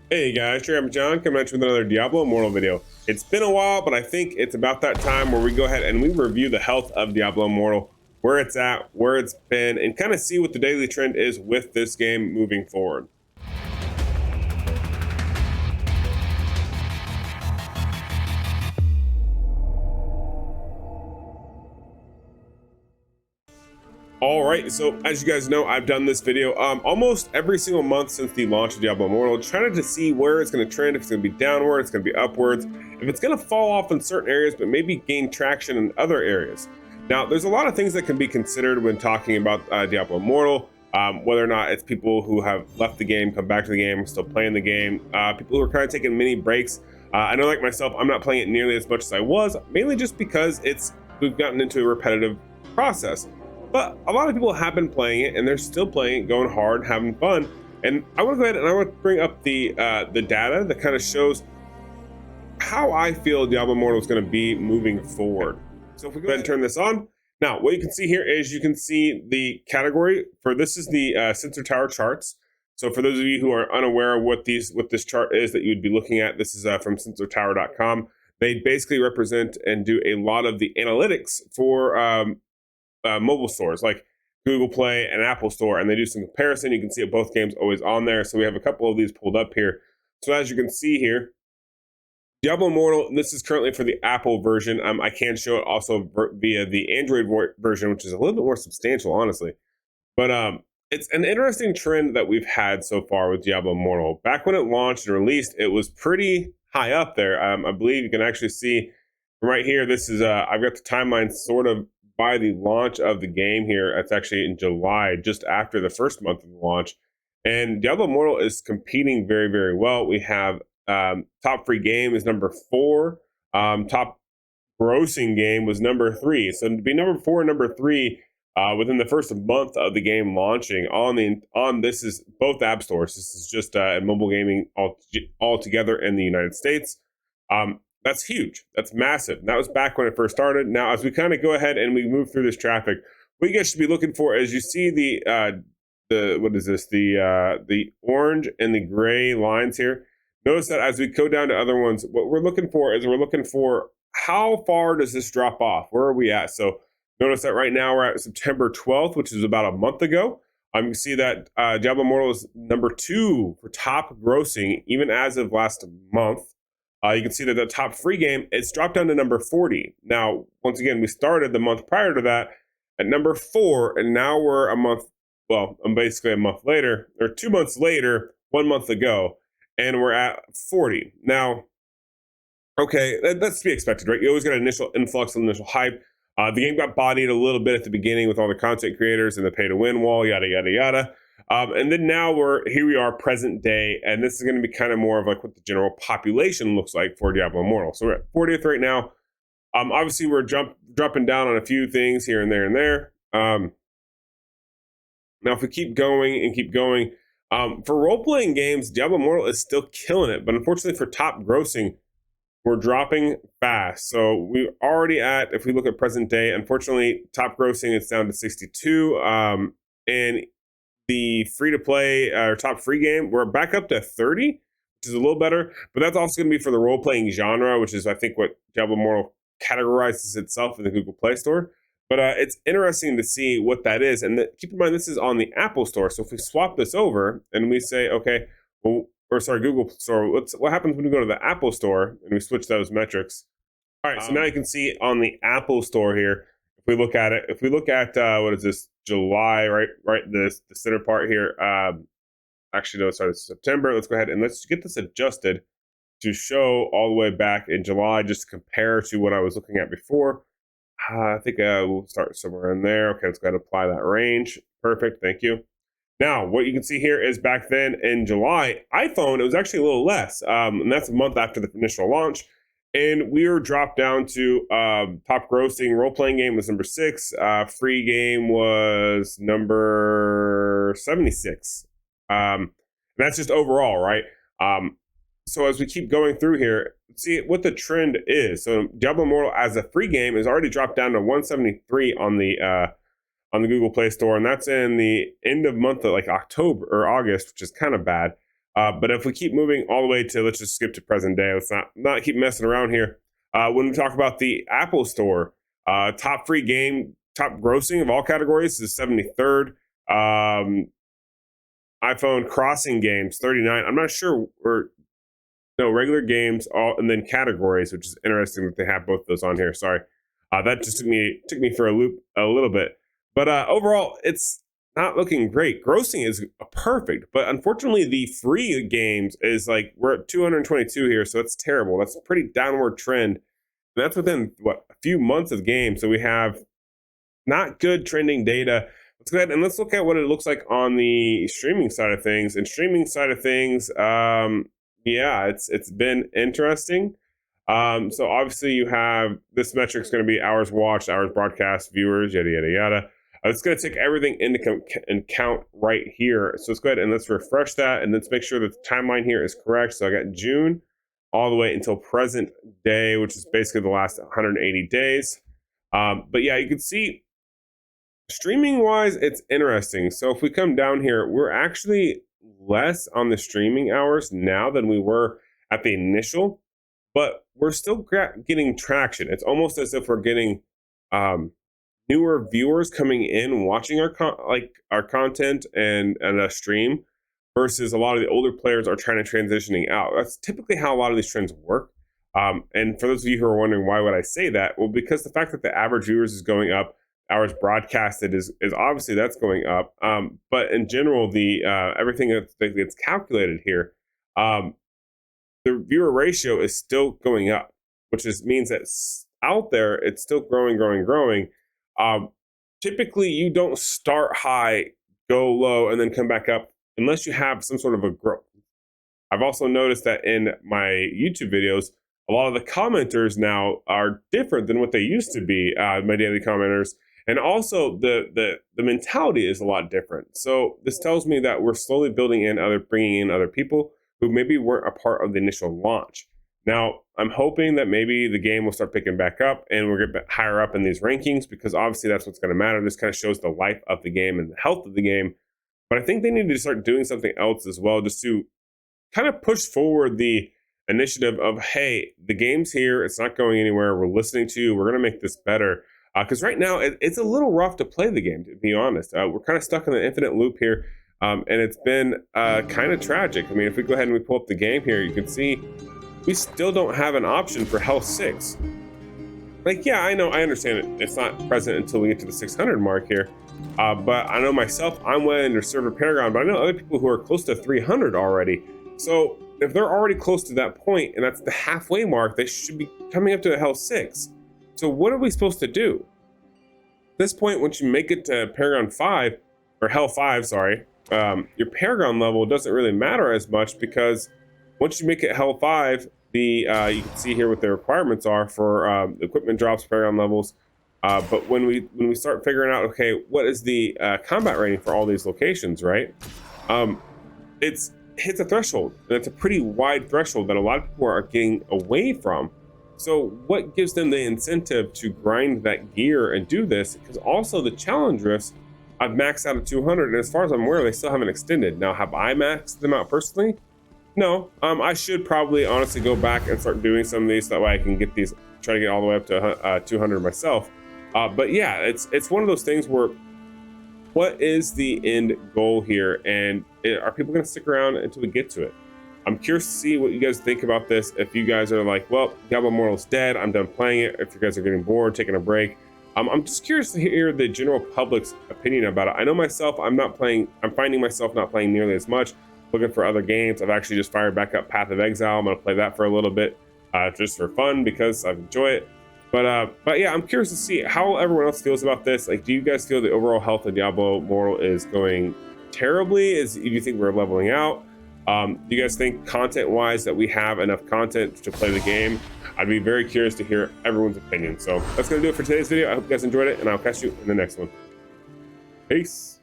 Hey guys, I'm John coming at you with another Diablo Immortal video. It's been a while, but I think it's about that time where we go ahead and we review the health of Diablo Immortal, where it's at, where it's been, and kind of see what the daily trend is with this game moving forward. All right, so as you guys know, I've done this video almost every single month since the launch of Diablo Immortal, trying to see where it's going to trend, if it's going to be downward, it's going to be upwards, if it's going to fall off in certain areas, but maybe gain traction in other areas. Now, there's a lot of things that can be considered when talking about Diablo Immortal, whether or not it's people who have left the game, come back to the game, still playing the game, people who are kind of taking mini breaks. I know, like myself, I'm not playing it nearly as much as I was, mainly just because we've gotten into a repetitive process. But a lot of people have been playing it and they're still playing it, going hard, having fun. And I want to go ahead and I want to bring up the data that kind of shows how I feel Diablo Immortal is going to be moving forward. So if we go ahead and turn this on, now what you can see here is you can see the category for this is the Sensor Tower charts. So for those of you who are unaware of what this chart is that you would be looking at, this is from sensortower.com. They basically represent and do a lot of the analytics for mobile stores like Google Play and Apple Store, and they do some comparison. You can see it, both games always on there. So we have a couple of these pulled up here. So as you can see here, Diablo Immortal, this is currently for the Apple version. I can show it also via the Android version, which is a little bit more substantial, honestly. But it's an interesting trend that we've had so far with Diablo Immortal. Back when it launched and released, it was pretty high up there. I believe you can actually see right here, this is, I've got the timeline sort of by the launch of the game here. It's actually in July, just after the first month of the launch. And Diablo Immortal is competing very, very well. We have top free game is number 4. Top grossing game was number 3. So to be number 4 and number 3 within the first month of the game launching on this is both app stores. This is just mobile gaming all together in the United States. That's huge. That's massive. And that was back when it first started. Now, as we kind of go ahead and we move through this traffic, what you guys should be looking for is you see the what is this? The orange and the gray lines here. Notice that as we go down to other ones, what we're looking for is we're looking for how far does this drop off? Where are we at? So notice that right now we're at September 12th, which is about a month ago. You can see that Diablo Immortal is number 2 for top grossing, even as of last month. You can see that the top free game, it's dropped down to number 40. Now, once again, we started the month prior to that at number 4, and now we're basically a month later, or 2 months later, 1 month ago, and we're at 40. Now, okay, that's to be expected, right? You always get an initial influx, initial hype. The game got bodied a little bit at the beginning with all the content creators and the pay-to-win wall, yada, yada, yada. And then now here we are present day, and this is going to be kind of more of like what the general population looks like for Diablo Immortal. So we're at 40th right now. Obviously we're dropping down on a few things here and there and there. Now if we keep going, for role-playing games, Diablo Immortal is still killing it, but unfortunately for top grossing, we're dropping fast. So we're already at, if we look at present day, unfortunately top grossing is down to 62, and the free-to-play or top free game, we're back up to 30, which is a little better, but that's also going to be for the role-playing genre, which is, I think, what Diablo Immortal categorizes itself in the Google Play Store. But it's interesting to see what that is. And keep in mind, this is on the Apple Store. So if we swap this over and we say, okay, Google Store, what happens when we go to the Apple Store and we switch those metrics? All right, so now you can see on the Apple Store here, if we look at what is this, July, right, the center part here. Actually, no, sorry, it's September. Let's go ahead and let's get this adjusted to show all the way back in July, just to compare to what I was looking at before. I think we'll start somewhere in there. Okay, let's go ahead and apply that range. Perfect, thank you. Now, what you can see here is back then in July, iPhone, it was actually a little less, and that's a month after the initial launch. And we were dropped down to top grossing role-playing game was number 6. Free game was number 76. That's just overall, right? So as we keep going through here, see what the trend is. So Diablo Immortal as a free game is already dropped down to 173 on the Google Play Store, and that's in the end of month of like October or August, which is kind of bad. But if we keep moving all the way to, let's just skip to present day. Let's not keep messing around here. When we talk about the Apple Store, top free game, top grossing of all categories is 73rd. iPhone crossing games 39. I'm not sure, or no, regular games, all, and then categories, which is interesting that they have both those on here. Sorry, that just took me for a loop a little bit. But overall, it's not looking great. Grossing is perfect, but unfortunately, the free games is like we're at 222 here, so that's terrible. That's a pretty downward trend. And that's within what, a few months of games. So we have not good trending data. Let's go ahead and let's look at what it looks like on the streaming side of things. And streaming side of things, yeah, it's been interesting. So obviously you have this metric's going to be hours watched, hours broadcast, viewers, yada yada yada. It's going to take everything into account right here. So let's go ahead and let's refresh that, and let's make sure that the timeline here is correct. So I got June all the way until present day, which is basically the last 180 days. But yeah, you can see streaming wise, it's interesting. So if we come down here, we're actually less on the streaming hours now than we were at the initial, but we're still getting traction. It's almost as if we're getting newer viewers coming in watching our content and a stream, versus a lot of the older players are trying to transitioning out. That's typically how a lot of these trends work. And for those of you who are wondering why would I say that, well, because the fact that the average viewers is going up, hours broadcasted is obviously that's going up. But in general, the everything that's calculated here, the viewer ratio is still going up, which means that out there it's still growing. Typically, you don't start high, go low, and then come back up unless you have some sort of a growth. I've also noticed that in my YouTube videos, a lot of the commenters now are different than what they used to be, my daily commenters. And also the mentality is a lot different. So this tells me that we're slowly bringing in other people who maybe weren't a part of the initial launch. Now, I'm hoping that maybe the game will start picking back up and we'll get higher up in these rankings, because obviously that's what's going to matter. This kind of shows the life of the game and the health of the game. But I think they need to start doing something else as well, just to kind of push forward the initiative of, hey, the game's here, it's not going anywhere, we're listening to you, we're going to make this better. Because right now, it's a little rough to play the game, to be honest. We're kind of stuck in the infinite loop here, and it's been kind of tragic. I mean, if we go ahead and we pull up the game here, you can see we still don't have an option for Health 6. Like, yeah, I know, I understand it. It's not present until we get to the 600 mark here. But I know myself, I'm way under server Paragon, but I know other people who are close to 300 already. So if they're already close to that point, and that's the halfway mark, they should be coming up to a Health 6. So what are we supposed to do? At this point, once you make it to Paragon 5, or Hell 5, sorry, your Paragon level doesn't really matter as much, because once you make it Hell 5, you can see here what the requirements are for equipment drops, Paragon levels. But when we start figuring out, okay, what is the combat rating for all these locations, right? It's hits a threshold, and it's a pretty wide threshold that a lot of people are getting away from. So what gives them the incentive to grind that gear and do this? Because also the challenge risks, I've maxed out at 200, and as far as I'm aware, they still haven't extended. Now, have I maxed them out personally? No. I should probably honestly go back and start doing some of these, so that way I can get these, try to get all the way up to 200 myself. But yeah, it's one of those things where, what is the end goal here, and are people going to stick around until we get to it? I'm curious to see what you guys think about this. If you guys are like, well, Diablo Immortal's dead, I'm done playing it. If you guys are getting bored, taking a break, I'm just curious to hear the general public's opinion about it. I know myself, I'm finding myself not playing nearly as much, looking for other games. I've actually just fired back up Path of Exile. I'm going to play that for a little bit, just for fun, because I enjoy it. But yeah, I'm curious to see how everyone else feels about this. Like, do you guys feel the overall health of Diablo Immortal is going terribly? Do you think we're leveling out? Do you guys think content-wise that we have enough content to play the game? I'd be very curious to hear everyone's opinion. So that's going to do it for today's video. I hope you guys enjoyed it, and I'll catch you in the next one. Peace.